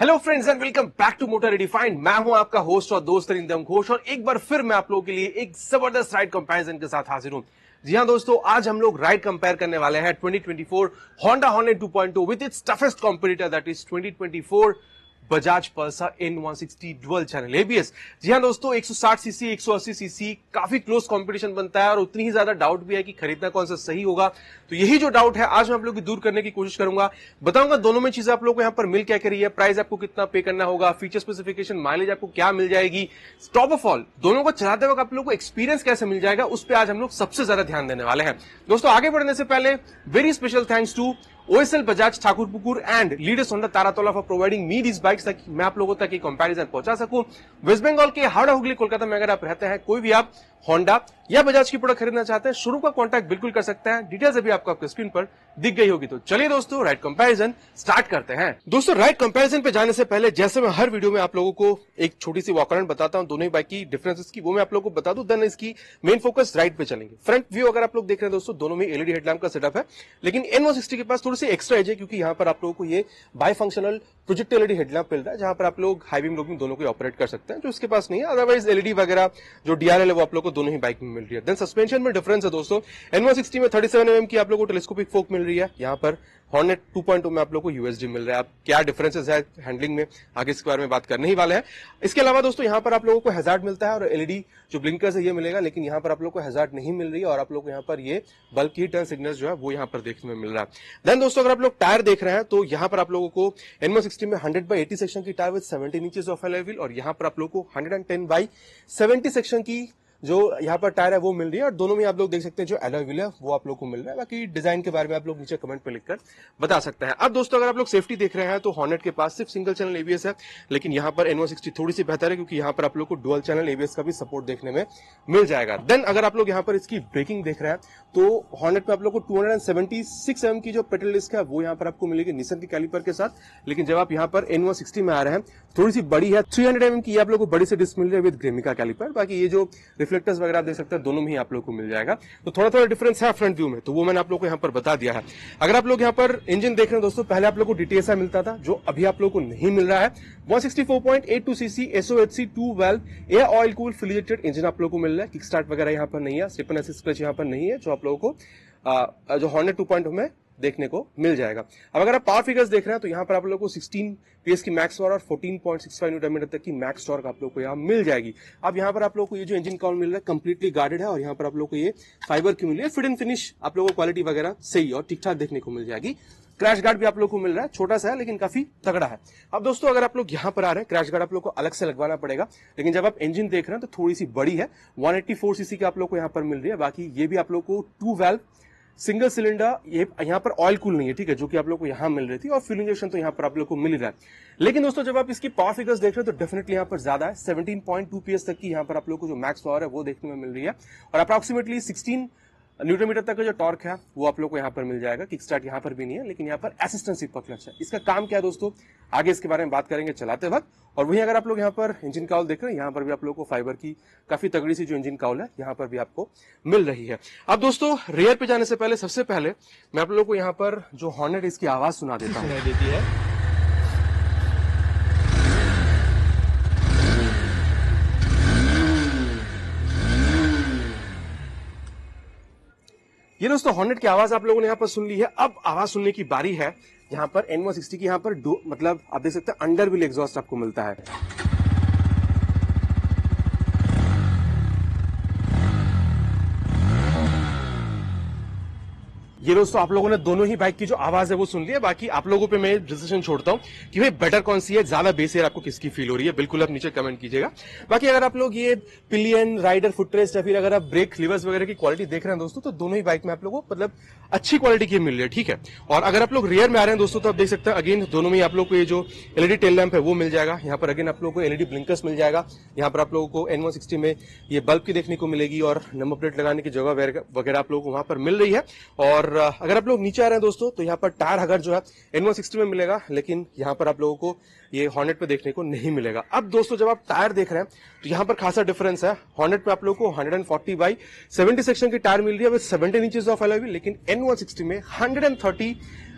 Hello friends and welcome back to motor redefined. मैं हूं आपका होस्ट और दोस्त अरिंदम घोष और एक बार फिर मैं आप लोगों के लिए एक जबरदस्त राइड कंपैरिजन के साथ हाजिर हूं। जी हां दोस्तों, आज हम लोग राइड कंपेयर करने वाले हैं 2024 Honda Hornet 2.0 with its toughest competitor that is 2024 Bajaj Pulsar N160 dual channel ABS. जी हां दोस्तों, 160 सीसी 180 सीसी काफी क्लोज कंपटीशन बनता है और उतनी ही ज्यादा डाउट भी है कि खरीदना कौन सा सही होगा। तो यही जो डाउट है आज मैं आप लोगों की दूर करने की कोशिश करूंगा। बताऊंगा दोनों में चीजें आप लोगों को यहां पर मिल क्या कर रही है, प्राइस आपको कितना पे करना होगा, फीचर स्पेसिफिकेशन, माइलेज आपको क्या मिल जाएगी, टॉप ऑफ ऑल दोनों को चलाते वक्त आप लोगों को एक्सपीरियंस कैसे मिल जाएगा, उस पर आज हम लोग सबसे ज्यादा ध्यान देने वाले हैं। दोस्तों आगे बढ़ने से पहले very special thanks to OSL Bajaj Thakurpukur and leaders Honda Taratala for providing me this bikes ताकि मैं आप लोगों तक ये कंपैरिजन पहुंचा सकूं। वेस्ट बंगाल के हावड़ा हुगली कोलकाता में अगर आप रहते हैं, कोई भी आप होंडा या बजाज की प्रोडक्ट खरीदना चाहते हैं, शोरूम का कांटेक्ट बिल्कुल कर सकते हैं। डिटेल्स अभी आपको आपके स्क्रीन पर दिख गई होगी। तो चलिए दोस्तों राइड कंपैरिजन स्टार्ट करते हैं। दोस्तों राइड कंपैरिजन पे जाने से पहले जैसे मैं हर वीडियो में आप लोगों को एक छोटी सी वॉक अराउंड बताता हूं दोनों ही बाइक की डिफरेंसेस की, वो मैं आप लोगों को बता दूं, देन इसकी मेन फोकस राइड पे चलेंगे। फ्रंट व्यू अगर आप लोग देख रहे हैं दोस्तों, दोनों में एलईडी हेडलैम्प का सेटअप है, लेकिन N160 के पास थोड़ी सी एक्स्ट्रा एज है क्योंकि यहाँ पर आप लोगों को ये bi functional projector LED headlamp मिल रहा है, जहां पर आप लोग हाई बीम लो बीम दोनों को ऑपरेट कर सकते हैं, जो इसके पास नहीं है। अदरवाइज एलईडी वगैरह जो डीआरएल है वो आप लोग को दोनों ही बाइक में मिल रही है। देन सस्पेंशन में डिफरेंस है दोस्तों, N160 में 37 mm की आप लोग को टेलीस्कोपिक फोक मिल रही है, यहाँ पर हॉर्नेट 2.0 में आप लोग को यूएसडी मिल रहा है। अब क्या डिफरेंसेस है हैंडलिंग में, आगे इसके बारे में बात करने ही वाले हैं। इसके अलावा दोस्तों यहाँ पर आप लोगों को हैजार्ड मिलता है और एलईडी जो ब्लिंकर्स है ये मिलेगा, लेकिन यहाँ पर आप लोग को हैजार्ड नहीं मिल रही है और आप लोग को यहाँ पर ये बल्ब की टर्न सिग्नल्स जो है वो यहाँ पर देखने में मिल रहा है। देन दोस्तों अगर आप लोग टायर देख रहे हैं तो यहाँ पर आप लोगों को N160 में 100/80 सेक्शन की tyre with 17 inches of alloy wheel और यहाँ पर आप लोग को 110/70 सेक्शन की जो यहाँ पर टायर है वो मिल रही है और दोनों में आप लोग देख सकते हैं जो अलॉय व्हील है वो आप लोग को मिल रहा है। बाकी डिजाइन के बारे में आप लोग नीचे कमेंट पे लिखकर बता सकते हैं। अब दोस्तों अगर आप लोग सेफ्टी देख रहे हैं तो हॉर्नेट के पास सिर्फ सिंगल चैनल एबीएस है, लेकिन यहाँ पर N160 थोड़ी सी बेहतर है क्योंकि यहाँ पर आप लोग को डुअल चैनल एबीएस का भी सपोर्ट देखने में मिल जाएगा। देन अगर आप लोग यहाँ पर इसकी ब्रेकिंग देख रहे हैं तो हॉर्नेट में आप लोग को 276 mm की जो पेडल डिस्क है वो यहाँ पर आपको मिलेगी निसन की कैलिपर के साथ, लेकिन जब आप यहाँ पर N160 में आ रहे हैं थोड़ी सी बड़ी है, 300 mm की आप लोग को बड़ी सी डिस्क मिल रही है विद ग्रेमिका कैलिपर। बाकी ये जो रिफ्लेक्टर्स वगैरह आप देख सकते हैं दोनों में ही आप लोग को मिल जाएगा। तो थोड़ा थोड़ा डिफरेंस है फ्रंट व्यू में, तो वो मैंने आप लोग को यहाँ पर बता दिया है। अगर आप लोग यहाँ पर इंजन देख रहे हैं दोस्तों, पहले आप लोग को DTSI मिलता था जो अभी आप लोग को नहीं मिल रहा है। 164.82 CC SOHC 2 valve air oil cool fully injected engine आप लोग को मिल रहा है। किक स्टार्ट वगैरह यहाँ पर नहीं है, स्लिप एंड असिस्ट क्लच यहाँ पर नहीं है, जो आप लोगों को जो हॉर्नेट 2.0 में देखने को मिल जाएगा। अब अगर आप पावर फिगर्स देख रहे हैं तो यहाँ पर आप लोगों को 16 PS की मैक्स टॉर्क और 14.65 न्यूटन मीटर तक की मैक्स टॉर्क आप लोग को यहाँ मिल जाएगी। अब यहाँ पर आप लोग को ये जो इंजन काउंट मिल रहा है कंप्लीटली गार्डेड है और यहाँ पर आप लोग को ये फाइबर की मिल रही है। फिट एंड फिनिश आप लोगों को क्वालिटी वगैरह सही और ठीक ठाक देखने को मिल जाएगी। क्रैश गार्ड भी आप लोग को मिल रहा है, छोटा सा है लेकिन काफी तगड़ा है। अब दोस्तों अगर आप लोग यहाँ पर आ रहे हैं, क्रैश गार्ड आप लोग को अलग से लगवाना पड़ेगा, लेकिन जब आप इंजन देख रहे हैं तो थोड़ी सी बड़ी है, 184 सीसी की आप लोग को यहाँ पर मिल रही है। बाकी ये भी आप लोग को 2 वाल्व सिंगल सिलेंडर, ये यहाँ पर ऑयल कूल नहीं है, ठीक है, जो कि आप लोग को यहाँ मिल रही थी, और फ्यूल इंजेक्शन तो यहाँ पर आप लोग को मिल रहा है। लेकिन दोस्तों जब आप इसकी पावर फिगर्स देख रहे हैं तो डेफिनेटली यहाँ पर ज्यादा है, 17.2 PS तक की यहाँ पर आप लोग को जो मैक्स पावर है वो देखने में मिल रही है और अप्रोक्सीमेटली 16 न्यूटन मीटर तक का जो टॉर्क है वो आप लोग को यहाँ पर मिल जाएगा। किक स्टार्ट यहाँ पर भी नहीं है, लेकिन यहाँ पर असिस्टेंट सिपर क्लच है। इसका काम क्या है दोस्तों, आगे इसके बारे में बात करेंगे चलाते वक्त। और वहीं अगर आप लोग यहाँ पर इंजन काउल देख रहे हैं, यहाँ पर भी आप लोग को फाइबर की काफी तगड़ी सी जो इंजन काउल है यहाँ पर भी आपको मिल रही है। अब दोस्तों रेयर पे जाने से पहले सबसे पहले मैं आप लोग को यहाँ पर जो हॉर्नेट इसकी आवाज सुना देता हूँ। ये दोस्तों हॉर्नेट की आवाज आप लोगों ने यहाँ पर सुन ली है। अब आवाज सुनने की बारी है यहाँ पर N160 की। यहाँ पर मतलब आप देख सकते हैं अंडर व्हील एग्जॉस्ट आपको मिलता है। ये दोस्तों आप लोगों ने दोनों ही बाइक की जो आवाज है वो सुन ली है। बाकी आप लोगों पे मैं डिसीजन छोड़ता हूँ कि भाई बेटर कौन सी है, ज्यादा बेस एयर आपको किसकी फील हो रही है, बिल्कुल आप नीचे कमेंट कीजिएगा। बाकी अगर आप लोग ये पिलियन राइडर फुटरेस्ट या फिर अगर आप ब्रेक लिवर्स वगैरह की क्वालिटी देख रहे हैं दोस्तों, तो दोनों ही बाइक में आप लोगों को मतलब अच्छी क्वालिटी की मिल रही है, ठीक है। और अगर आप लोग रियर में आ रहे हैं दोस्तों तो आप देख सकते हैं अगेन दोनों में आप लोग को ये जो एलईडी टेल लैंप है वो मिल जाएगा। यहाँ पर अगेन आप लोग को एलईडी ब्लिंकर्स मिल जाएगा। यहाँ पर आप लोगों को N160 में ये बल्ब की देखने को मिलेगी और नंबर प्लेट लगाने की जगह वगैरह आप लोगों को वहां पर मिल रही है। और अगर आप लोग नीचे आ रहे हैं दोस्तों तो यहाँ पर टायर हगर जो है N160 में मिलेगा, लेकिन यहाँ पर आप लोगों को ये हॉर्नेट पे देखने को नहीं मिलेगा। अब दोस्तों जब आप टायर देख रहे हैं तो यहाँ पर खासा डिफरेंस है। हॉर्नेट पे आप लोगों को 140/70 सेक्शन की टायर मिल रही है with 17 inches of alloy wheel, लेकिन N160 में 130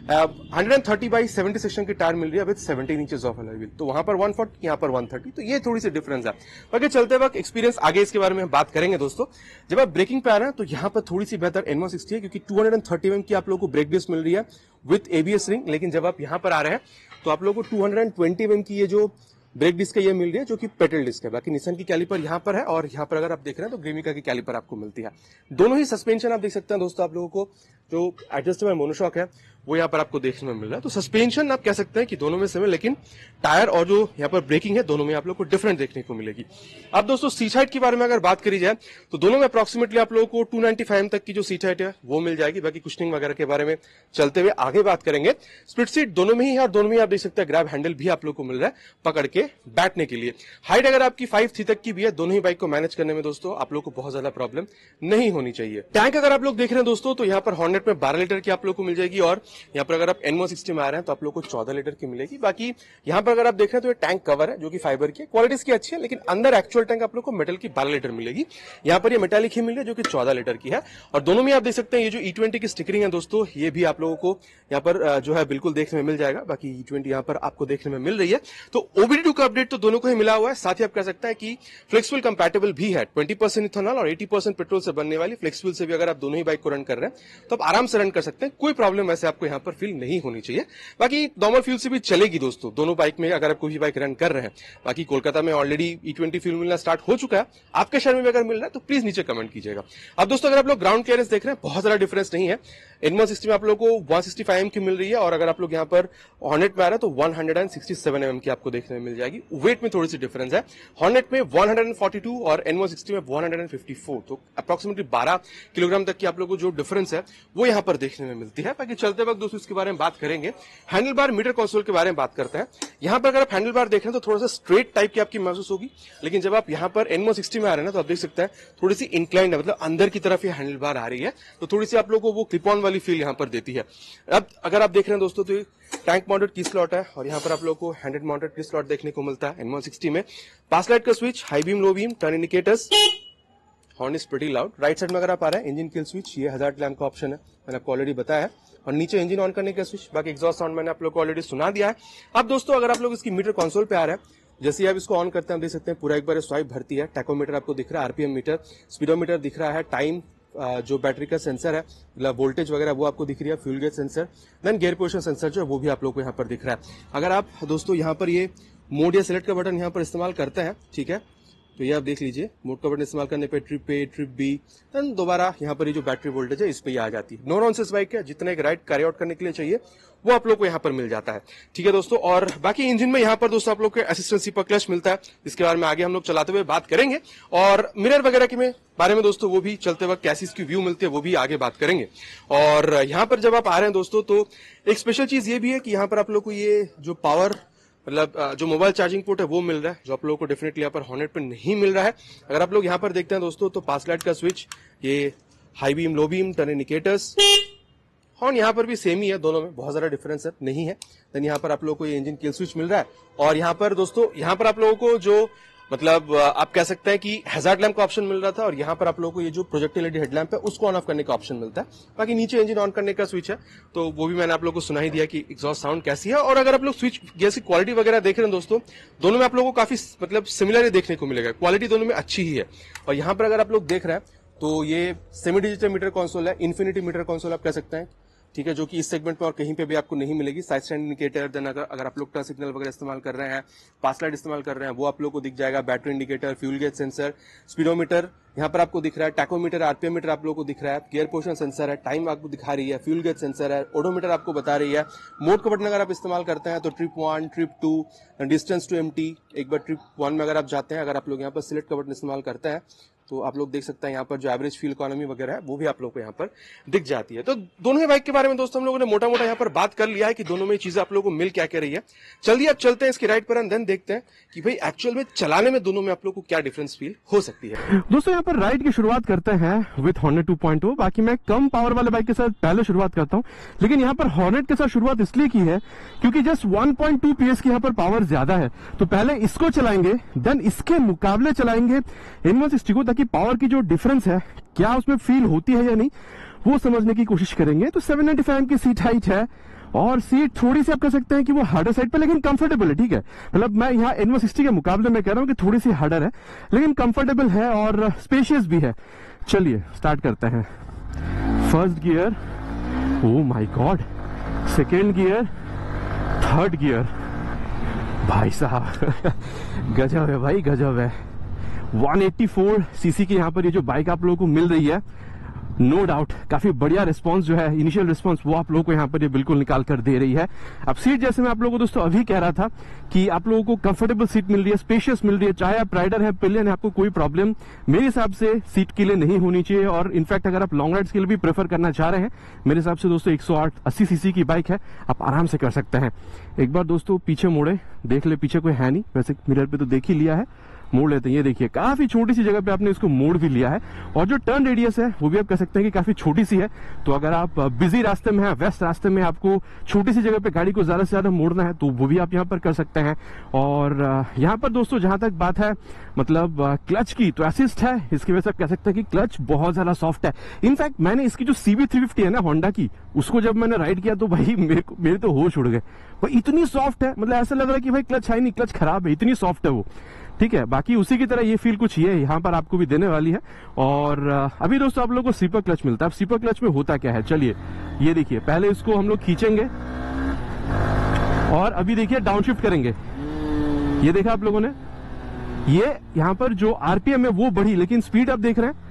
130/70 सेक्शन की टायर मिल रही है with 17 inches of alloy wheel, तो वहां पर 140, यहाँ पर 130, तो ये थोड़ी सी डिफरेंस है। बाकी चलते वक्त एक्सपीरियंस आगे इसके बारे में बात करेंगे दोस्तों। जब आप ब्रेकिंग पे आ रहे हैं तो यहाँ पर थोड़ी सी बेहतर N160 है, क्योंकि 230 mm की आप लोगों को ब्रेक डिस्क मिल रही है विद ABS रिंग। लेकिन जब आप यहाँ पर आ रहे हैं तो आप लोगों को 220 mm की ये जो ब्रेक डिस्क ये मिल रही है, जो कि पेडल डिस्क है। बाकी निसान की कैलिपर यहाँ पर है, और यहाँ पर अगर आप देख रहे हैं तो ग्रेमिका की कैलिपर आपको मिलती है। दोनों ही सस्पेंशन आप देख सकते हैं दोस्तों, आप लोगों को जो एडजस्टेबल मोनोशॉक है वो यहाँ पर आपको देखने में मिल रहा है। तो सस्पेंशन आप कह सकते हैं कि दोनों में सेम है, लेकिन टायर और जो यहाँ पर ब्रेकिंग है दोनों में आप लोग को डिफरेंट देखने को मिलेगी। अब दोस्तों सीट हाइट के बारे में अगर बात करी जाए तो दोनों में अप्रोक्सीमेटली आप लोगों को 295 तक की जो सीट हाइट है वो मिल जाएगी। बाकी कुशनिंग वगैरह के बारे में चलते हुए आगे बात करेंगे। स्प्लिट सीट दोनों में ही है, और दोनों में आप देख सकते हैं ग्रैब हैंडल भी आप लोग को मिल रहा है पकड़ के बैठने के लिए। हाइट अगर आपकी 5'3" तक की भी है, दोनों ही बाइक को मैनेज करने में दोस्तों आप लोग को बहुत ज्यादा प्रॉब्लम नहीं होनी चाहिए। टैंक अगर आप लोग देख रहे हैं दोस्तों तो यहाँ पर हॉर्नेट में 12 लीटर की आप लोग को मिल जाएगी, और यहाँ पर अगर आप N160 में आ रहे हैं तो आप लोग को 14 लीटर की मिलेगी। बाकी यहाँ पर अगर आप देख रहे हैं तो ये टैंक कवर है जो कि फाइबर की क्वालिटी इसकी अच्छी है, लेकिन अंदर एक्चुअल टैंक आप लोग को मेटल की 12 लीटर मिलेगी। यहाँ पर ये मेटालिक ही मिल रही है जो कि 14 लीटर की है। और दोनों में आप देख सकते हैं ये जो E20 की स्टिकरिंग है दोस्तों, ये भी आप लोगों को यहाँ पर जो है बिल्कुल देखने में मिल जाएगा। बाकी E20 यहाँ पर आपको देखने में मिल रही है। तो OBD2 का अपडेट तो दोनों को ही मिला हुआ है। साथ ही आप कह सकते हैं कि फ्लेक्सिबल कंपैटिबल भी है। 20% इथेनॉल और 80% पेट्रोल से बनने वाली फ्लेक्सिबल से भी अगर आप दोनों ही बाइक को रन कर रहे हैं तो आप आराम से रन कर सकते हैं, कोई प्रॉब्लम वैसे आपको यहाँ पर फील नहीं होनी चाहिए। बाकी नॉर्मल फ्यूल से भी चलेगी दोस्तों दोनों बाइक में अगर आप कोई भी बाइक रन कर रहे हैं। बाकी कोलकाता में ऑलरेडी E20 फ्यूल मिलना स्टार्ट हो चुका है, आपके शहर में भी अगर मिल रहा है तो प्लीज नीचे कमेंट कीजिएगा। अब दोस्तों अगर आप लोग ग्राउंड क्लियरेंस देख रहे हैं बहुत ज्यादा डिफरेंस नहीं है। N160 में आप लोग को 165 mm की मिल रही है, और अगर आप लोग यहाँ पर हॉर्नेट में आ रहे हैं तो 167 mm की आपको देखने में मिल जाएगी। वेट में थोड़ी सी डिफरेंस है, हॉर्नेट में 142 और N160 में 154, तो अप्रोक्सीमेटली 12 किलोग्राम तक की आप लोग को जो डिफरेंस है वो यहाँ पर देखने में मिलती है। बाकी चलते वक्त दोस्तों इसके बारे में बात करेंगे। हैंडल बार मीटर कंसोल के बारे में बात करते हैं। यहाँ पर अगर आप हैंडल बार देख रहे हैं तो थोड़ा सा स्ट्रेट टाइप की आपकी महसूस होगी, लेकिन जब आप यहाँ पर N160 में आ रहे हैं ना तो आप देख सकते हैं थोड़ी सी इंक्लाइंड है, मतलब अंदर की तरफ ये हैंडल बार आ रही है, तो थोड़ी सी आप लोगों को वो क्लिप ऑन वाली फील यहाँ पर देती है। अब अगर आप देख रहे हैं दोस्तों तो टैंक माउंटेड की स्लॉट है, और यहाँ पर आप लोगों को हैंडेड माउंटेड की स्लॉट देखने को मिलता है N160 में। पास लाइट का switch, high beam, low beam, turn indicators, horn is pretty loud. Right side में अगर आप आ रहे हैं इंजन किल स्विच, ये हजार्ड लैम्प का ऑप्शन है, मैंने आपको ऑलरेडी बताया है, और नीचे इंजन ऑन करने का स्विच। बाकी एग्जॉस्ट साउंड मैंने आप लोग को ऑलरेडी सुना दिया है। अब दोस्तों अगर आप लोग इसकी मीटर कंसोल पे आ रहे हैं, जैसे ही आप इसको ऑन करते हैं आप देख सकते हैं पूरा एक बार स्वाइप भरती है। टैकोमीटर आपको दिख रहा है, RPM मीटर, स्पीडोमीटर दिख रहा है, टाइम, जो बैटरी का सेंसर है मतलब वोल्टेज वगैरह वो आपको दिख रही है, fuel gauge sensor, then gear position sensor जो है वो भी आप लोग को यहाँ पर दिख रहा है। अगर आप दोस्तों यहाँ पर ये मोड या सिलेक्ट का बटन यहाँ पर इस्तेमाल करते हैं, ठीक है, तो ये आप देख लीजिए मोड का बटन इस्तेमाल करने पे ट्रिप बी, देन दोबारा यहाँ पर ये जो बैटरी वोल्टेज है इस पे आ जाती है। नो नॉनसेंस बाइक है, जितना एक राइड कैरी आउट करने के लिए चाहिए वो आप लोग को यहाँ पर मिल जाता है, ठीक है दोस्तों। और बाकी इंजन में यहाँ पर दोस्तों आप लोग को असिस्टेंसी पर क्लच मिलता है, इसके बारे में आगे हम लोग चलाते हुए बात करेंगे। और मिरर वगैरह के बारे में दोस्तों वो भी चलते वक्त कैसी इसकी व्यू मिलती है वो भी आगे बात करेंगे। और यहाँ पर जब आप आ रहे हैं दोस्तों तो एक स्पेशल चीज ये भी है कि यहाँ पर आप लोग को ये जो पावर मतलब जो मोबाइल चार्जिंग पोर्ट है वो मिल रहा है, जो आप लोगों को डेफिनेटली यहाँ पर हॉर्नेट पे नहीं मिल रहा है। अगर आप लोग यहाँ पर देखते हैं दोस्तों तो पास लाइट का स्विच, ये high beam, low beam, turn indicators, horn यहाँ पर भी सेम ही है, दोनों में बहुत ज्यादा डिफरेंस है नहीं है। देन यहाँ पर आप लोगों को ये इंजन किल स्विच मिल रहा है, और यहाँ पर दोस्तों यहाँ पर आप लोगों को जो मतलब आप कह सकते हैं कि हैजार्ड लैम्प का ऑप्शन मिल रहा था, और यहाँ पर आप लोगों को ये जो प्रोजेक्टर एलईडी हेडलैम्प है उसको ऑन ऑफ करने का ऑप्शन मिलता है। बाकी नीचे इंजन ऑन करने का स्विच है, तो वो भी मैंने आप लोगों को सुना ही दिया कि एग्जॉस्ट साउंड कैसी है। और अगर आप लोग स्विच जैसी क्वालिटी वगैरह देख रहे हैं दोस्तों, दोनों में आप लोगों को काफी मतलब सिमिलर देखने को मिलेगा, क्वालिटी दोनों में अच्छी ही है। और यहाँ पर अगर आप लोग देख रहे हैं तो ये सेमी डिजिटल मीटर कंसोल है, इन्फिनिटी मीटर कंसोल आप कह सकते हैं, ठीक है, जो कि इस सेगमेंट में और कहीं पे भी आपको नहीं मिलेगी। साइड स्टैंड इंडिकेटर, देन अगर आप लोग टर्न सिग्नल वगैरह इस्तेमाल कर रहे हैं, पास लाइट इस्तेमाल कर रहे हैं, वो आप लोग को दिख जाएगा। Battery indicator, fuel gauge sensor, speedometer यहाँ पर आपको दिख रहा है, टैकोमीटर, RPM मीटर आप लोग को दिख रहा है, गियर पोजिशन सेंसर है, टाइम आपको दिखा रही है, फ्यूल गेज सेंसर है, ओडोमीटर आपको बता रही है। मोड का बटन अगर आप इस्तेमाल करते हैं तो trip 1, trip 2, distance to empty, एक बार ट्रिप 1 में अगर आप जाते हैं, अगर आप लोग यहाँ पर सिलेक्ट का बटन इस्तेमाल करते हैं तो आप लोग देख सकते हैं यहाँ पर जो एवरेज फ्यूल इकोनॉमी वगैरह है वो भी आप लोग को यहाँ पर दिख जाती है। तो दोनों ही बाइक के बारे में दोस्तों हम लोगों ने मोटा मोटा यहाँ पर बात कर लिया है कि दोनों में चीजें आप लोगों को मिल क्या क्या रही है। चलिए अब चलते हैं इसकी राइड पर, देन देखते हैं कि भाई एक्चुअल में चलाने में दोनों में आप लोग को क्या डिफरेंस फील हो सकती है। दोस्तों यहाँ पर राइड की शुरुआत करते हैं विद हॉर्नेट 2.0। बाकी मैं कम पावर वाले बाइक के साथ पहले शुरुआत करता हूँ, लेकिन यहाँ पर हॉर्नेट के साथ शुरुआत इसलिए की है क्योंकि जस्ट 1.2 PS की यहाँ पर पावर ज्यादा है, तो पहले इसको चलाएंगे, देन इसके मुकाबले चलाएंगे N160 को, ताकि पावर की जो डिफरेंस है क्या उसमें फील होती है या नहीं वो समझने की कोशिश करेंगे। तो 795 की सीट हाइट है, और सीट थोड़ी सी आप कह सकते हैं कि वो हार्डर साइड पे, लेकिन कंफर्टेबल है, ठीक है। मतलब मैं यहाँ N160 के मुकाबले में कह रहा हूँ कि थोड़ी सी हार्डर है, लेकिन कंफर्टेबल है और स्पेशियस भी है। चलिए स्टार्ट करते हैं। First gear, oh my God, second gear, third gear, भाई साहब गजब है भाई, गजब है। 184 सीसी की यहाँ पर ये जो बाइक आप लोगों को मिल रही है, नो डाउट काफी बढ़िया रिस्पांस जो है, इनिशियल रिस्पांस वो आप लोगों को यहाँ पर ये बिल्कुल निकाल कर दे रही है। अब सीट, जैसे मैं आप लोगों को दोस्तों अभी कह रहा था कि आप लोगों को कंफर्टेबल सीट मिल रही है, स्पेशियस मिल रही है, चाहे आप राइडर है, पिलियन है, आपको कोई प्रॉब्लम मेरे हिसाब से सीट के लिए नहीं होनी चाहिए। और इनफैक्ट अगर आप लॉन्ग राइड्स के लिए भी प्रेफर करना चाह रहे हैं, मेरे हिसाब से दोस्तों 180 सीसी की बाइक है, आप आराम से कर सकते हैं। एक बार दोस्तों पीछे मुड़े, देख ले पीछे कोई है नहीं, वैसे मिरर पे तो देख ही लिया है, मोड़ लेते हैं। ये देखिए काफी छोटी सी जगह पे आपने इसको मोड़ भी लिया है, और जो टर्न रेडियस है वो भी आप कह सकते हैं कि काफी छोटी सी है। तो अगर आप बिजी रास्ते में है, व्यस्त रास्ते में, आपको छोटी सी जगह पे गाड़ी को ज्यादा से ज्यादा मोड़ना है, तो वो भी आप यहाँ पर कर सकते हैं। और यहाँ पर दोस्तों जहां तक बात है मतलब क्लच की, तो असिस्ट है, इसकी वजह से आप कह सकते हैं कि क्लच बहुत ज्यादा सॉफ्ट है। इनफैक्ट मैंने इसकी जो CB350 है ना होंडा की, उसको जब मैंने राइड किया तो भाई मेरे तो होश उड़ गए, भाई इतनी सॉफ्ट है, मतलब ऐसा लग रहा है कि भाई क्लच है नहीं, क्लच खराब है, इतनी सॉफ्ट है वो, ठीक है। बाकी उसी की तरह ये फील कुछ ये यहाँ पर आपको भी देने वाली है। और अभी दोस्तों आप लोगों को स्लीपर क्लच मिलता है। अब स्लीपर क्लच में होता क्या है, चलिए ये देखिए, पहले इसको हम लोग खींचेंगे और अभी देखिए डाउनशिफ्ट करेंगे। ये देखा आप लोगों ने, ये यहाँ पर जो आरपीएम है वो बढ़ी, लेकिन स्पीड आप देख रहे हैं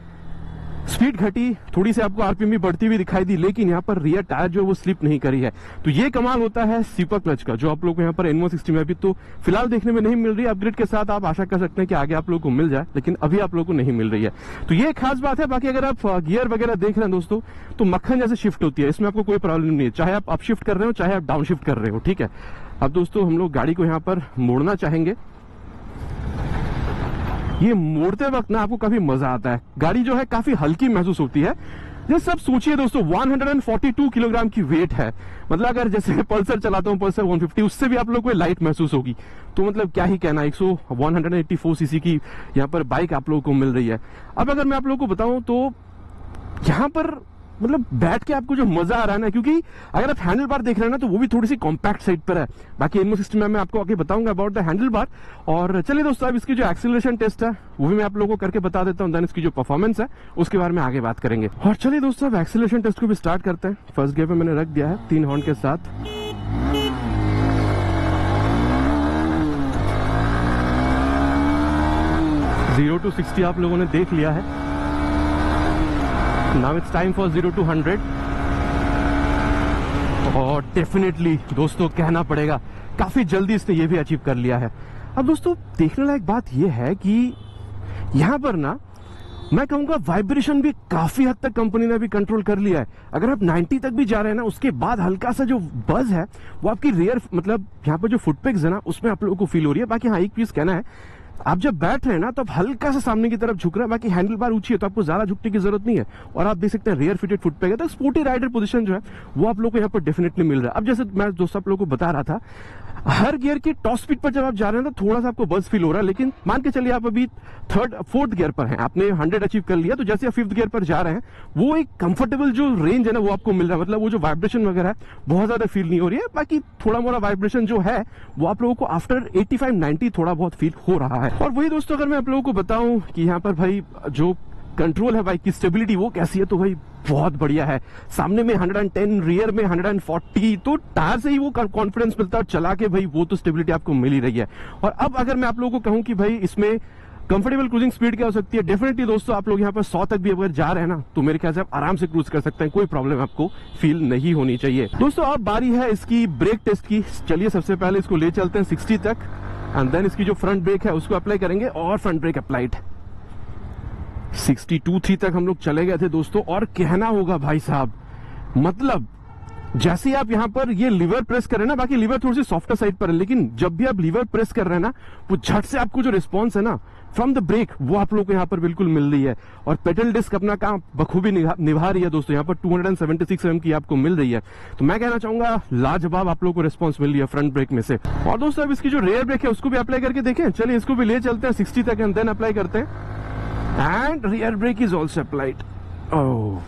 स्पीड घटी, थोड़ी सी आपको आरपीएम भी बढ़ती हुई दिखाई दी, लेकिन यहाँ पर रियर टायर जो है वो स्लिप नहीं करी है। तो ये कमाल होता है स्लीपर क्लच का, जो आप लोग को यहाँ पर N160 में अभी तो फिलहाल देखने में नहीं मिल रही है। अपग्रेड के साथ आप आशा कर सकते हैं कि आगे आप लोगों को मिल जाए, लेकिन अभी आप लोगों को नहीं मिल रही है, तो ये खास बात है। बाकी अगर आप गियर वगैरह देख रहे हैं दोस्तों, तो मक्खन जैसे शिफ्ट होती है, इसमें आपको कोई प्रॉब्लम नहीं है, चाहे आप अप शिफ्ट कर रहे हो चाहे आप डाउन शिफ्ट कर रहे हो, ठीक है। अब दोस्तों हम लोग गाड़ी को यहाँ पर मोड़ना चाहेंगे। ये मोड़ते वक्त ना आपको काफी मजा आता है, गाड़ी जो है काफी हल्की महसूस होती है। ये सब सोचिए दोस्तों 142 किलोग्राम की वेट है, मतलब अगर जैसे पल्सर चलाता हूँ, पल्सर 150, उससे भी आप लोगों को लाइट महसूस होगी। तो मतलब क्या ही कहना, 184 सीसी की यहाँ पर बाइक आप लोगों को मिल रही है। अब अगर मैं आप लोगों को बताऊं तो यहाँ पर मतलब बैठ के आपको जो मजा आ रहा है ना, क्योंकि अगर आप हैंडल बार देख रहे हैं ना, तो वो भी थोड़ी सी कॉम्पैक्ट साइड पर है। बाकी N160 में मैं आपको आगे बताऊंगा अबाउट द हैंडल बार। और चलिए दोस्तों, अब इसकी जो एक्सीलरेशन टेस्ट है वो भी मैं आप लोगों को करके बता देता हूँ, देन इसकी जो परफॉर्मेंस है उसके बारे में आगे बात करेंगे। और चलिए दोस्तों अब एक्सीलरेशन टेस्ट को भी स्टार्ट करते हैं। फर्स्ट गियर पे मैंने रख दिया है 3 हॉर्न के साथ। जीरो टू 60 आप लोगों ने देख लिया है। Now it's time for 0 to 100। और डेफिनेटली दोस्तों कहना पड़ेगा काफी जल्दी इसने ये भी अचीव कर लिया है। अब दोस्तों देखने लायक बात ये है कि यहां पर ना मैं कहूंगा वाइब्रेशन भी काफी हद तक कंपनी ने भी कंट्रोल कर लिया है। अगर आप 90 तक भी जा रहे हैं ना, उसके बाद हल्का सा जो बज है वो आपकी रियर मतलब यहाँ पर जो फुटपेक्स है ना उसमें आप लोगों को फील हो रही है। बाकी हाँ एक चीज कहना है, आप जब बैठ रहे हैं ना तो आप हल्का सा सामने की तरफ झुक रहे हैं, बाकी हैंडल बार ऊंची है तो आपको ज्यादा झुकने की जरूरत नहीं है। और आप देख सकते हैं रियर फिटेड फुट पे है, तो स्पोर्टी राइडर पोजीशन जो है वो आप लोगों को यहाँ पर डेफिनेटली मिल रहा है। अब जैसे मैं दोस्तों आप लोगों को बता रहा था, हर गियर की टॉप स्पीड पर जब आप जा रहे हैं तो थोड़ा सा आपको बज फील हो रहा है, लेकिन मान के चलिए आप अभी 4th गियर पर हैं, आपने 100 अचीव कर लिया, तो जैसे आप 5th गियर पर जा रहे हैं वो एक कंफर्टेबल जो रेंज है ना वो आपको मिल रहा है। मतलब वो जो वाइब्रेशन वगैरह है बहुत ज्यादा फील नहीं हो रही है। बाकी थोड़ा मोड़ा वाइब्रेशन जो है वो आप लोगों को आफ्टर 85-90 थोड़ा बहुत फील हो रहा है। और वही दोस्तों अगर मैं आप लोगों को बताऊं कि यहाँ पर भाई जो कंट्रोल है बाइक की, स्टेबिलिटी वो कैसी है, तो भाई बहुत बढ़िया है। सामने में 110, रियर में 140, तो टायर से ही वो कॉन्फिडेंस मिलता है, चला के भाई वो तो स्टेबिलिटी आपको मिल ही रही है। और अब अगर मैं आप लोगों को कहूं कि भाई इसमें कंफर्टेबल क्रूजिंग स्पीड क्या हो सकती है, डेफिनेटली दोस्तों आप लोग यहाँ पर 100 तक भी अगर जा रहे हैं ना तो मेरे ख्याल से आप आराम से क्रूज कर सकते हैं, कोई प्रॉब्लम आपको फील नहीं होनी चाहिए। दोस्तों अब बारी है इसकी ब्रेक टेस्ट की। चलिए सबसे पहले इसको ले चलते हैं 60 तक, एंड देन इसकी जो फ्रंट ब्रेक है उसको अप्लाई करेंगे, और फ्रंट ब्रेक अप्लाइड 62-3 तक हम लोग चले गए थे दोस्तों। और कहना होगा भाई साहब, मतलब जैसे आप यहाँ पर ये लीवर प्रेस कर रहे हैं ना, बाकी लीवर थोड़ी सी सॉफ्टर साइड पर है, लेकिन जब भी आप लीवर प्रेस कर रहे हैं ना वो झट से आपको जो रिस्पॉन्स है ना फ्रॉम द ब्रेक वो आप लोग को यहाँ पर बिल्कुल मिल रही है। और पेडल डिस्क अपना काम बखूबी निभा रही है दोस्तों, यहाँ पर 276 mm की आपको मिल रही है। तो मैं कहना चाहूंगा लाजवाब आप लोग को रिस्पॉन्स मिल रही है फ्रंट ब्रेक में से। और दोस्तों अब इसकी जो रेयर ब्रेक है उसको भी अप्लाई करके देखें। चलिए इसको भी ले चलते हैं 60 तक, एंड देन अप्लाई करते हैं, and rear brake is also applied. Oh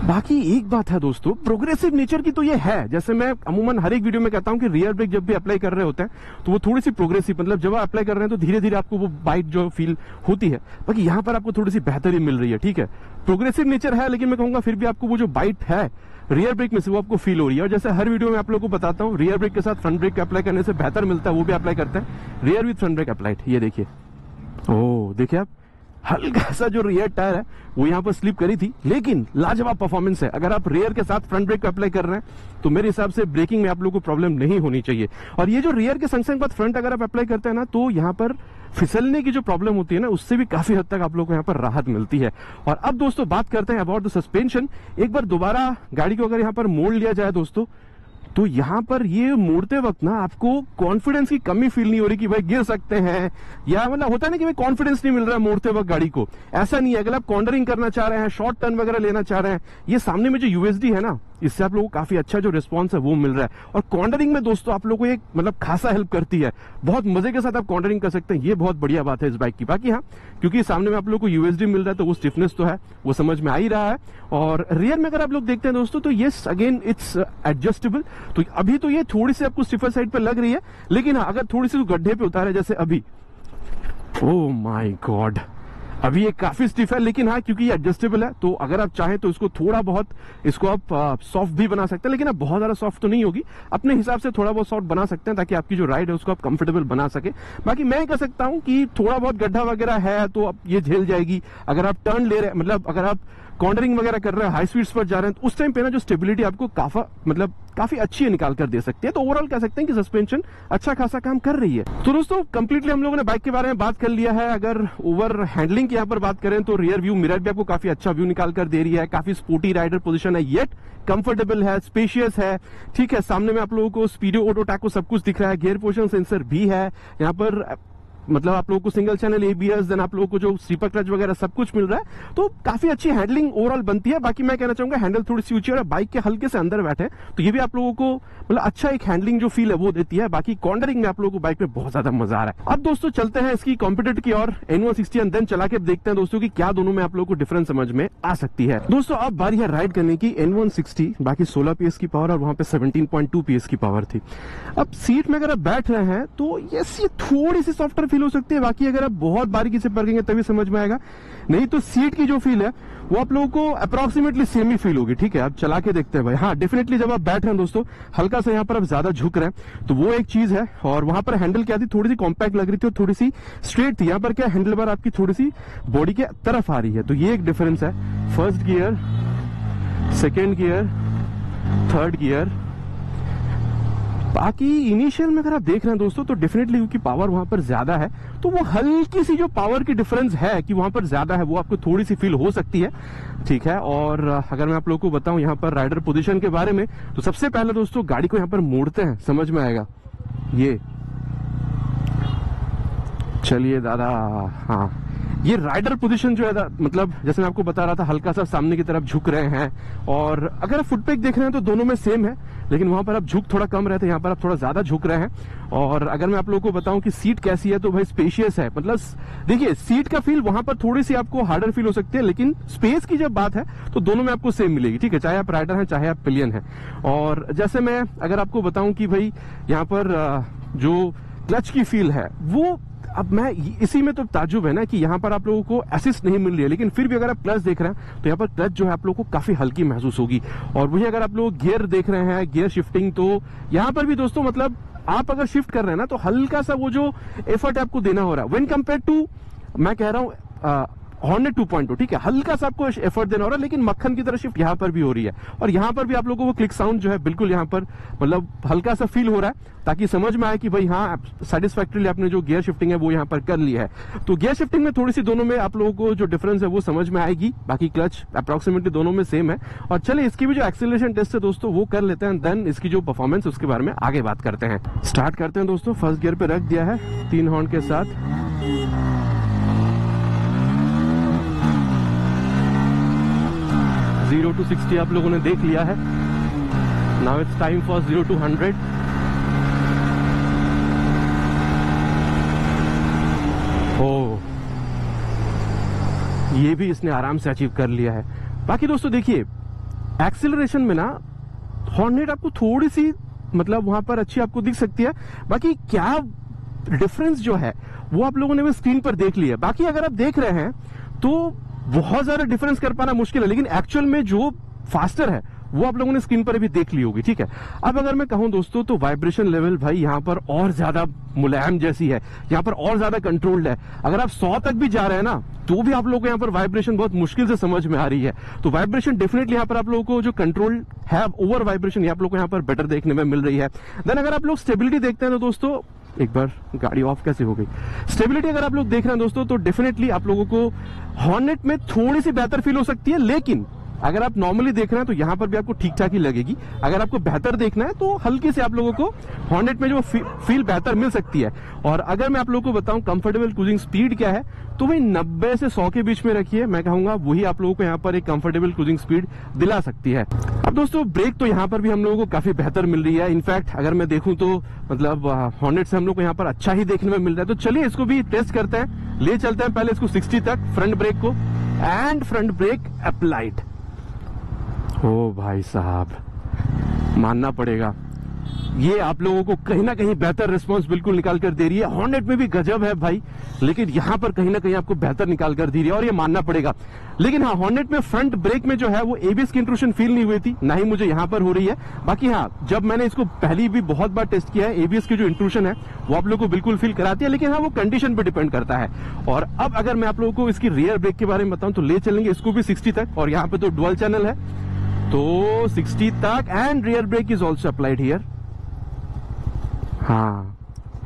बाकी एक बात है दोस्तों, प्रोग्रेसिव नेचर की तो ये है, जैसे मैं अमूमन हर एक वीडियो में कहता हूं कि रियर ब्रेक जब भी अप्लाई कर रहे होते हैं तो वो थोड़ी सी प्रोग्रेसिव, मतलब जब आप अप्लाई कर रहे हैं तो धीरे धीरे आपको वो बाइट जो फील होती है, बाकी यहाँ पर आपको थोड़ी सी बेहतरी मिल रही है। ठीक है, प्रोग्रेसिव नेचर है, लेकिन मैं कहूंगा फिर भी आपको वो जो बाइट है रियर ब्रेक में से वो आपको फील हो रही है। और जैसे हर वीडियो में आप लोगों को बताता हूँ, रियर ब्रेक के साथ फ्रंट ब्रेक अप्लाई करने से बेहतर मिलता है, वो भी अप्लाई करते हैं rear with front brake applied. ये देखिए, ओ देखिए आप, हल्का सा जो रियर टायर है वो यहाँ पर स्लिप करी थी, लेकिन लाजवाब परफॉर्मेंस है। अगर आप रियर के साथ फ्रंट ब्रेक अप्लाई कर रहे हैं तो मेरे हिसाब से ब्रेकिंग में आप लोगों को प्रॉब्लम नहीं होनी चाहिए। और ये जो रियर के संग संग बाद फ्रंट अगर आप अप्लाई करते हैं ना, तो यहाँ पर फिसलने की जो प्रॉब्लम होती है ना, उससे भी काफी हद तक आप लोगों को यहाँ पर राहत मिलती है। और अब दोस्तों बात करते हैं अबाउट द सस्पेंशन। एक बार दोबारा गाड़ी को अगर यहाँ पर मोड़ लिया जाए दोस्तों, तो यहाँ पर ये मोड़ते वक्त ना आपको कॉन्फिडेंस की कमी फील नहीं हो रही कि भाई गिर सकते हैं, या मतलब होता है ना कि भाई कॉन्फिडेंस नहीं मिल रहा है मोड़ते वक्त गाड़ी को, ऐसा नहीं है। अगर आप कॉर्नरिंग करना चाह रहे हैं, शॉर्ट टर्न वगैरह लेना चाह रहे हैं, ये सामने में जो यूएसडी है ना, इससे आप लोगों को काफी अच्छा जो रिस्पॉन्स है वो मिल रहा है। और कॉर्नरिंग में दोस्तों आप लोगों को एक मतलब खासा हेल्प करती है, बहुत मजे के साथ आप कॉर्नरिंग कर सकते हैं, ये बहुत बढ़िया बात है इस बाइक की। बाकी हाँ, क्योंकि सामने में आप लोगों को यूएसडी मिल रहा है तो वो स्टिफनेस तो है, वो समझ में आ ही रहा है। और रियर में अगर आप लोग देखते हैं दोस्तों, तो यस अगेन इट्स एडजस्टेबल। तो अभी तो ये थोड़ी सी आपको स्टिफर साइड पे लग रही है, लेकिन हाँ अगर थोड़ी सी गड्ढे पे उतारे जैसे अभी, ओ माय गॉड, अभी ये काफी स्टिफ है, लेकिन हाँ क्योंकि ये एडजस्टेबल है तो अगर आप चाहें तो इसको थोड़ा बहुत इसको आप सॉफ्ट भी बना सकते हैं, लेकिन अब बहुत ज्यादा सॉफ्ट तो नहीं होगी, अपने हिसाब से थोड़ा बहुत सॉफ्ट बना सकते हैं ताकि आपकी जो राइड है उसको आप कंफर्टेबल बना सके। बाकी मैं कह सकता हूं कि थोड़ा बहुत गड्ढा वगैरह है तो अब ये झेल जाएगी। अगर आप टर्न ले रहे हैं, मतलब अगर आप कॉर्नरिंग वगैरह कर रहे हैं, हाई स्पीड्स पर जा रहे हैं, तो उस टाइम पे ना जो स्टेबिलिटी आपको काफी अच्छी निकाल कर दे सकती है। तो ओवरऑल कह सकते हैं कि सस्पेंशन अच्छा खासा काम कर रही है। तो दोस्तों कंप्लीटली हम लोगों ने बाइक के बारे में बात कर लिया है। अगर ओवर हैंडलिंग की यहाँ पर बात करें तो रियर व्यू मिरर भी आपको काफी अच्छा व्यू निकाल कर दे रही है, काफी स्पोर्टी राइडर पोजीशन है, येट कंफर्टेबल है, स्पेशियस है। ठीक है, सामने में आप लोगों को स्पीडो ऑटो टैको सब कुछ दिख रहा है, गियर पोजीशन सेंसर भी है यहाँ पर, मतलब आप लोगों को सिंगल चैनल एबीएस, देन आप लोगों को जो स्लीपर क्लच वगैरह सब कुछ मिल रहा है, तो काफी अच्छी हैंडलिंग ओवरऑल बनती है। बाकी मैं कहना चाहूंगा हैंडल थोड़ी सी ऊंची और बाइक के हल्के से अंदर बैठे तो ये भी आप लोगों को मतलब अच्छा एक हैंडलिंग जो फील है वो देती है। बाकी कॉर्नरिंग में आप लोगों को बाइक में बहुत ज्यादा मजा आ रहा है। अब दोस्तों चलते हैं इसकी कॉम्पिटिटर की और N160 एंड देन चला के देखते हैं दोस्तों की क्या दोनों में आप लोगों को डिफरेंस समझ में आ सकती है। दोस्तों अब बारी है राइड करने की N160, बाकी 16 पीएस की पावर और वहां पे 17.2 पीएस की पावर थी। अब सीट में अगर आप बैठ रहे हैं तो यस ये थोड़ी सी सॉफ्टवेयर फील हो सकती है, बाकी अगर आप बहुत बारीकी से पढ़ेंगे तभी समझ में आएगा, नहीं तो सीट की जो फील है वो आप लोगों को अप्रोक्सीमेटली सेम ही फील होगी। ठीक है, अब चला के देखते हैं भाई। हाँ डेफिनेटली जब आप बैठ रहे हैं दोस्तों, हल्का सा यहाँ पर आप ज्यादा झुक रहे हैं तो वो एक चीज है। और वहां पर हैंडल क्या थी, थोड़ी सी कॉम्पैक्ट लग रही थी और थोड़ी सी स्ट्रेट थी। यहाँ पर क्या हैंडल बार आपकी थोड़ी सी बॉडी के तरफ आ रही है, तो ये एक डिफरेंस है। First gear, second gear, third gear. बाकी इनिशियल में अगर आप देख रहे हैं दोस्तों तो डेफिनेटली क्योंकि पावर वहां पर ज्यादा है तो वो हल्की सी जो पावर की डिफरेंस है कि वहां पर ज्यादा है वो आपको थोड़ी सी फील हो सकती है। ठीक है, और अगर मैं आप लोगों को बताऊं यहाँ पर राइडर पोजीशन के बारे में, तो सबसे पहले दोस्तों गाड़ी को यहाँ पर मोड़ते हैं, समझ में आएगा। ये चलिए दादा, हाँ ये राइडर पोजीशन जो है मतलब जैसे मैं आपको बता रहा था हल्का सा सामने की तरफ झुक रहे हैं। और अगर आप फुटपैक देख रहे हैं तो दोनों में सेम है, लेकिन वहां पर आप झुक थोड़ा कम रहते हैं, यहाँ पर आप थोड़ा ज्यादा झुक रहे हैं। और अगर मैं आप लोगों को बताऊं कि सीट कैसी है तो भाई स्पेशियस है, मतलब देखिए सीट का फील वहां पर थोड़ी सी आपको हार्डर फील हो सकती है, लेकिन स्पेस की जब बात है तो दोनों में आपको सेम मिलेगी। ठीक है, चाहे आप राइडर हैं चाहे आप पिलियन हैं। और जैसे मैं अगर आपको बताऊं कि भाई यहाँ पर जो क्लच की फील है वो, अब मैं इसी में तो ताजुब है ना कि यहाँ पर आप लोगों को असिस्ट नहीं मिल रही है, लेकिन फिर भी अगर आप क्लच देख रहे हैं तो यहाँ पर क्लच जो है आप लोगों को काफी हल्की महसूस होगी। और वही अगर आप लोग गियर देख रहे हैं, गियर शिफ्टिंग, तो यहाँ पर भी दोस्तों मतलब आप अगर शिफ्ट कर रहे हैं ना तो हल्का सा वो जो एफर्ट आपको देना हो रहा है व्हेन कंपेयर टू, मैं कह रहा हूँ हॉर्नेट 2.0, ठीक है, हल्का सा आपको एफर्ट देना हो रहा है, लेकिन मक्खन की तरह शिफ्ट यहाँ पर भी हो रही है। और यहाँ पर भी आप लोगों को क्लिक साउंड जो है बिल्कुल यहाँ पर मतलब हल्का सा फील हो रहा है, ताकि समझ में आए कि भाई हाँ सेटिस्फैक्टरली आपने जो गियर शिफ्टिंग है वो यहाँ पर कर लिया है। तो गियर शिफ्टिंग में थोड़ी सी दोनों में आप लोगों को जो डिफरेंस है वो समझ में आएगी। बाकी क्लच अप्रोक्सीमेटली दोनों में सेम है। और चलिए इसकी भी जो एक्सेलरेशन टेस्ट है दोस्तों वो कर लेते हैं, देन इसकी जो परफॉर्मेंस उसके बारे में आगे बात करते हैं। स्टार्ट करते हैं दोस्तों, फर्स्ट गियर पे रख दिया है 3 हॉर्न के साथ। 0 to 60 आप लोगों ने देख लिया है। Now it's time for 0 to 100। ओ, ये भी इसने आराम से अचीव कर लिया है। बाकी दोस्तों देखिए एक्सेलरेशन में ना हॉर्नेट आपको थोड़ी सी मतलब वहां पर अच्छी आपको दिख सकती है, बाकी क्या डिफरेंस जो है वो आप लोगों ने भी स्क्रीन पर देख लिया। बाकी अगर आप देख रहे हैं तो बहुत ज्यादा डिफरेंस कर पाना मुश्किल है, लेकिन एक्चुअल में जो फास्टर है वो आप लोगों ने स्क्रीन पर भी देख ली होगी, ठीक है। अब अगर मैं कहूं दोस्तों तो वाइब्रेशन लेवल भाई यहां पर और ज्यादा मुलायम जैसी है, यहां पर और ज्यादा कंट्रोल्ड है। अगर आप 100 तक भी जा रहे हैं ना तो भी आप लोगों को यहां पर वाइब्रेशन बहुत मुश्किल से समझ में आ रही है। तो वाइब्रेशन डेफिनेटली यहां पर आप लोगों को जो कंट्रोल है ओवर वाइब्रेशन आप लोगों को यहां पर बेटर देखने में मिल रही है। देन अगर आप लोग स्टेबिलिटी देखते हैं तो दोस्तों, एक बार गाड़ी ऑफ कैसे हो गई, स्टेबिलिटी अगर आप लोग देख रहे हैं दोस्तों तो डेफिनेटली आप लोगों को हॉर्नेट में थोड़ी सी बेहतर फील हो सकती है, लेकिन अगर आप नॉर्मली देख रहे हैं तो यहां पर भी आपको ठीक ठाक ही लगेगी। अगर आपको बेहतर देखना है तो हल्की से आप लोगों को हॉर्नेट में जो फील बेहतर मिल सकती है। और अगर मैं आप लोगों को बताऊं कंफर्टेबल क्रूजिंग स्पीड क्या है तो वही 90 से 100 के बीच में रखिए, मैं कहूंगा वही आप लोगों को यहां पर एक कंफर्टेबल क्रूजिंग स्पीड दिला सकती है। अब दोस्तों ब्रेक तो यहां पर भी हम लोगों को काफी बेहतर मिल रही है। इनफैक्ट अगर मैं देखूं तो मतलब हॉर्नेट से हम लोग को यहां पर अच्छा ही देखने में मिल रहा है। तो चलिए इसको भी टेस्ट करते हैं, ले चलते हैं पहले इसको 60 तक फ्रंट ब्रेक को, एंड फ्रंट ब्रेक अप्लाइड। ओ भाई साहब, मानना पड़ेगा ये आप लोगों को कहीं ना कहीं बेहतर रिस्पांस बिल्कुल निकाल कर दे रही है। हॉर्नेट में भी गजब है भाई, लेकिन यहां पर कहीं ना कहीं आपको बेहतर निकाल कर दे रही है और ये मानना पड़ेगा। लेकिन हाँ, हॉर्नेट में फ्रंट ब्रेक में जो है वो एबीएस की इंट्रूशन फील नहीं हुई थी, ना ही मुझे यहां पर हो रही है। बाकी हाँ, जब मैंने इसको पहली भी बहुत बार टेस्ट किया है, एबीएस की जो इंट्रूशन है वो आप लोग को बिल्कुल फील कराती है, लेकिन हाँ वो कंडीशन पे डिपेंड करता है। और अब अगर मैं आप लोगों को इसकी रियर ब्रेक के बारे में बताऊं तो ले चलेंगे इसको भी 60 तक, और यहाँ पे तो डुअल चैनल है तो 60 तक, and rear brake is also applied here. हाँ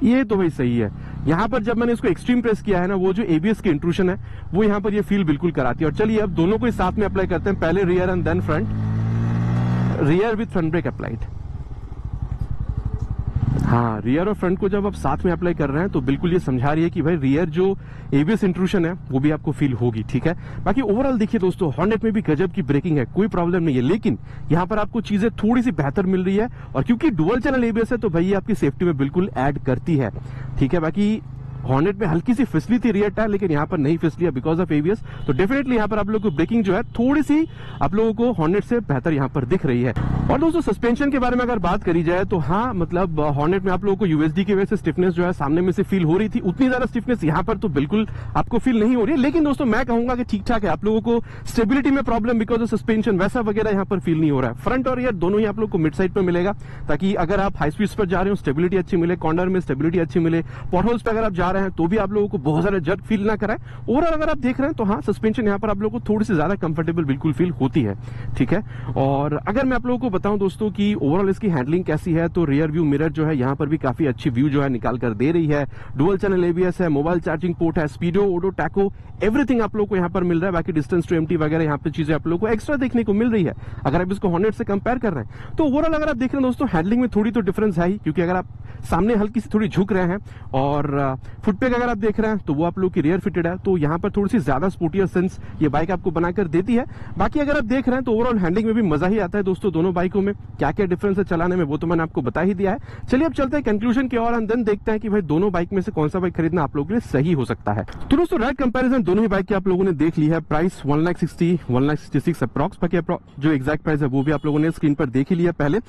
ये तो भाई सही है। यहां पर जब मैंने इसको एक्सट्रीम प्रेस किया है ना, वो जो एबीएस की इंट्रूशन है वो यहां पर ये फील बिल्कुल कराती है। और चलिए अब दोनों को इस साथ में अप्लाई करते हैं, पहले rear end then front. Rear with front brake applied. हाँ, रियर और फ्रंट को जब आप साथ में अप्लाई कर रहे हैं तो बिल्कुल ये समझा रही है कि भाई रियर जो एबीएस इंट्रूशन है वो भी आपको फील होगी, ठीक है। बाकी ओवरऑल देखिए दोस्तों, हॉर्नेट में भी गजब की ब्रेकिंग है, कोई प्रॉब्लम नहीं है, लेकिन यहाँ पर आपको चीजें थोड़ी सी बेहतर मिल रही है। और क्योंकि डुअल चैनल एबीएस है तो भाई ये आपकी सेफ्टी में बिल्कुल ऐड करती है, ठीक है। बाकी हॉर्नेट में हल्की सी फिसली थी रियर टायर, लेकिन यहाँ पर नहीं फिसली है बिकॉज ऑफ एबीएस। तो डेफिनेटली यहाँ पर आप लोगों को ब्रेकिंग जो है थोड़ी सी आप लोगों को हॉर्नेट से बेहतर यहाँ पर दिख रही है। और दोस्तों सस्पेंशन के बारे में अगर बात करी जाए तो हाँ, मतलब हॉर्नेट में आप लोगों को यूएसडी की वजह से स्टिफनेस जो है सामने में से फील हो रही थी, उतनी ज्यादा स्टिफनेस यहाँ पर तो बिल्कुल आपको फील नहीं हो रही है। लेकिन दोस्तों मैं कहूंगा कि ठीक ठाक है। आप लोगों को स्टेबिलिटी में प्रॉब्लम बिकॉज ऑफ सस्पेंशन वैसा वगैरह यहाँ पर फील नहीं हो रहा है। फ्रंट और रियर दोनों ही आप लोग को मिड साइड पर मिलेगा, ताकि अगर आप हाई स्पीड पर जा रहे हो स्टेबिलिटी अच्छी मिले, कॉर्नर में स्टेबिलिटी अच्छी मिले, पॉटहोल्स पे अगर आप जा रहे हैं तो भी आप लोगों को बहुत ज्यादा जर्क फील ना कराए। ओवरऑल अगर आप देख रहे हैं तो हाँ, सस्पेंशन यहाँ पर आप लोगों को थोड़ी सी ज्यादा कंफर्टेबल बिल्कुल फील होती है, ठीक है। और अगर मैं आप लोगों को बताऊं दोस्तों कि ओवरऑल इसकी हैंडलिंग कैसी है, तो रियर व्यू मिरर जो है यहाँ पर भी काफी अच्छी व्यू जो है निकाल कर दे रही है। डुअल चैनल एबीएस है, मोबाइल चार्जिंग पोर्ट है, स्पीडो, ओडो, टैको, एवरीथिंग आप लोगों को यहाँ पर मिल रहा है। बाकी डिस्टेंस टू एम्प्टी वगैरह यहाँ पे चीजें आप लोगों को एक्स्ट्रा देखने को मिल रही है अगर आप इसको हॉर्नेट से कंपेयर कर रहे हैं। तो ओवरऑल अगर आप देख रहे हैं दोस्तों, हैंडलिंग में थोड़ी तो डिफरेंस है ही, क्योंकि अगर आप सामने हल्की सी थोड़ी झुक रहे हैं, और फुटपैक अगर आप देख रहे हैं तो वो आप लोग की रियर फिटेड है, तो यहाँ पर थोड़ी सी ज्यादा स्पोर्टियर सेंस ये बाइक आपको बनाकर देती है। बाकी अगर आप देख रहे हैं तो ओवरऑल हैंडलिंग में भी मजा ही आता है दोस्तों। दोनों बाइकों में क्या क्या डिफरेंस है चलाने में वो तो मैंने आपको बता ही दिया है। चलिए अब चलते हैं कंक्लूजन की ओर, एंड देन देखते हैं कि भाई दोनों बाइक में से कौन सा बाइक खरीदना आप लोगों के लिए सही हो सकता है। तो दोस्तों राइट कंपैरिजन दोनों ही बाइक की आप लोगों ने देख ली है। प्राइस 1,60,000 1,66,000 अप्रॉक्स, बाकी जो एग्जैक्ट प्राइस है वो भी आप लोगों ने स्क्रीन पर देख ही लिया पहले।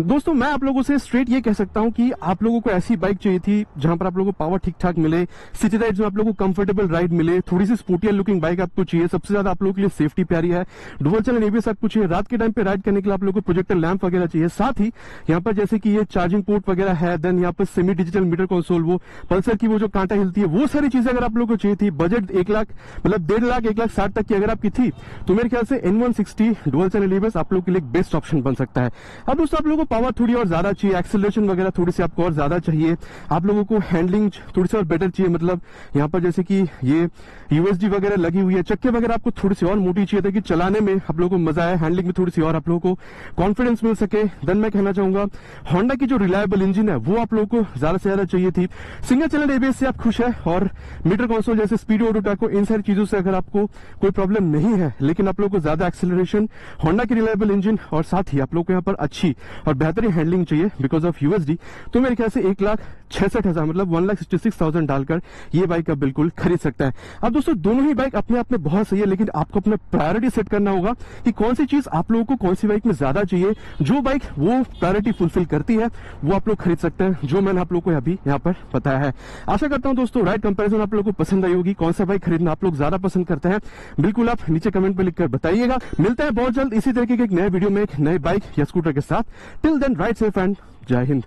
दोस्तों मैं आप लोगों से स्ट्रेट ये कह सकता हूं कि आप लोगों को ऐसी बाइक चाहिए थी जहां पर आप लोगों को पावर ठीक ठाक मिले, सिटी राइड्स में आप लोगों को कंफर्टेबल राइड मिले, थोड़ी सी स्पोर्टियर लुकिंग बाइक आपको चाहिए, सबसे ज्यादा आप लोगों के लिए सेफ्टी प्यारी है, डुअल चैनल एबीएस आपको चाहिए, रात के टाइम पे राइड करने के लिए आप लोगों को प्रोजेक्टर लैंप वगैरह चाहिए, साथ ही यहाँ पर जैसे कि ये चार्जिंग पोर्ट वगैरह है, देन यहाँ पर सेमी डिजिटल मीटर कंसोल, वो पल्सर की वो जो कांटा हिलती है, वो सारी चीजें अगर आप लोगों को चाहिए थी, बजट 1 लाख मतलब 1.5 लाख 1,60,000 तक की अगर आपकी थी, तो मेरे ख्याल से N160 डुअल चैनल एबीएस आप लोगों के लिए बेस्ट ऑप्शन बन सकता है। अब दोस्तों आप लोगों को पावर थोड़ी और ज्यादा चाहिए, एक्सेलरेशन वगैरह थोड़ी सी आपको और ज्यादा चाहिए, आप लोगों को हैंडलिंग थोड़ी सी और बेटर चाहिए, मतलब यहाँ पर जैसे कि ये यूएसडी वगैरह लगी हुई है, चक्के वगैरह आपको थोड़ी सी और मोटी चाहिए ताकि चलाने में आप लोगों को मजा आए, हैंडलिंग में थोड़ी सी और आप लोगों को कॉन्फिडेंस मिल सके। देन मैं कहना चाहूंगा होंडा की जो रिलायबल इंजन है वो आप लोगों को ज्यादा से ज्यादा चाहिए थी। सिंगल चैनल एबीएस से आप खुश है, और मीटर कंसोल जैसे स्पीडो, ऑटो, टैको, इन सारी चीजों से अगर आपको कोई प्रॉब्लम नहीं है, लेकिन आप लोगों को ज्यादा एक्सेलरेशन, होंडा की रिलायबल इंजन, और साथ ही आप लोगों को यहाँ पर अच्छी और बेहतरीन हैंडलिंग चाहिए बिकॉज ऑफ यूएसडी, तो मेरे ख्याल से 1,00,000 66,000 मतलब 1,66,000 डालकर ये बाइक आप बिल्कुल खरीद सकता है। अब दोस्तों दोनों ही बाइक अपने आप में बहुत सही है, लेकिन आपको अपना प्रायोरिटी सेट करना होगा कि कौन सी चीज आप लोगों को कौन सी बाइक में ज्यादा चाहिए। जो बाइक वो प्रायोरिटी फुलफिल करती है वो आप लोग खरीद सकते हैं, जो मैंने आप लोग को अभी यहाँ पर बताया है। आशा करता हूं दोस्तों राइड कंपैरिजन आप लोगों को पसंद आई होगी। कौन सा बाइक खरीदना आप लोग ज्यादा पसंद करते हैं बिल्कुल आप नीचे कमेंट में लिखकर बताइएगा। मिलते हैं बहुत जल्द इसी तरीके के एक नए वीडियो में एक नए बाइक या स्कूटर के साथ। Till then ride safe and जय हिंद।